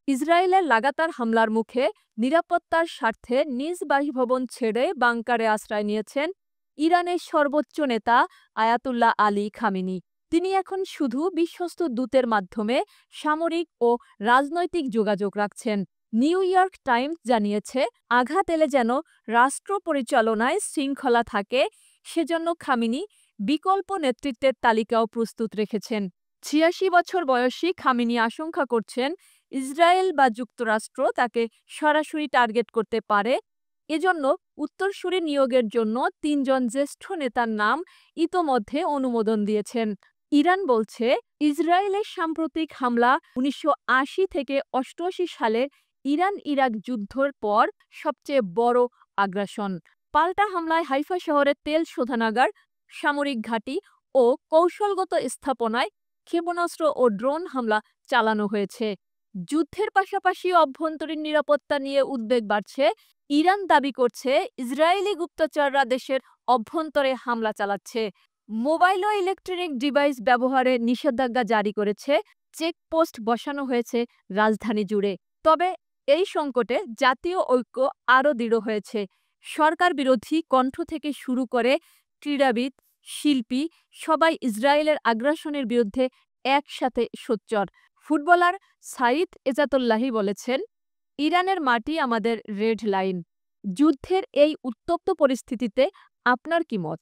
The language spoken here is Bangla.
ইসরায়েলের লাগাতার হামলার মুখে নিরাপত্তার স্বার্থে নিজ বাসভবন ছেড়ে বাংকারে আশ্রয় নিয়েছেন ইরানের সর্বোচ্চ নেতা আয়াতুল্লাহ আলী খামেনি। তিনি এখন শুধু বিশ্বস্ত দূতের মাধ্যমে সামরিক ও রাজনৈতিক যোগাযোগ রাখছেন। নিউ ইয়র্ক টাইমস জানিয়েছে, আঘাত এলে যেন রাষ্ট্র পরিচালনায় শৃঙ্খলা থাকে, সেজন্য খামেনি বিকল্প নেতৃত্বের তালিকাও প্রস্তুত রেখেছেন। ৮৬ বছর বয়সী খামেনি আশঙ্কা করছেন, ইসরায়েল বা যুক্তরাষ্ট্র তাকে সরাসরি টার্গেট করতে পারে। এজন্য উত্তরসূরি নিয়োগের জন্য ৩ জন জ্যেষ্ঠ নেতার নাম ইতোমধ্যে অনুমোদন দিয়েছেন। ইরান বলছে, ইসরায়েলের সাম্প্রতিক হামলা ১৯৮০ থেকে ৮৮ সালের ইরান-ইরাক যুদ্ধের পর সবচেয়ে বড় আগ্রাসন। পাল্টা হামলায় হাইফা শহরের তেল শোধনাগার, সামরিক ঘাঁটি ও কৌশলগত স্থাপনায় ক্ষেপণাস্ত্র ও ড্রোন হামলা চালানো হয়েছে। যুদ্ধের পাশাপাশি অভ্যন্তরীণ নিরাপত্তা নিয়ে উদ্বেগ বাড়ছে। ইরান দাবি করছে, ইসরায়েলি গুপ্তচররা দেশের অভ্যন্তরে হামলা চালাচ্ছে। মোবাইল ও ইলেকট্রনিক ডিভাইস ব্যবহারে নিষেধাজ্ঞা জারি করেছে। চেকপোস্ট বসানো হয়েছে রাজধানী জুড়ে। তবে এই সংকটে জাতীয় ঐক্য আরও দৃঢ় হয়েছে। সরকার বিরোধী কণ্ঠ থেকে শুরু করে ক্রীড়াবিদ, শিল্পী সবাই ইসরায়েলের আগ্রাসনের বিরুদ্ধে একসাথে সোচ্চার। ফুটবলার সাইদ এজাতুল্লাহি বলেছেন, ইরানের মাটি আমাদের রেড লাইন। যুদ্ধের এই উত্তপ্ত পরিস্থিতিতে আপনার কি মত?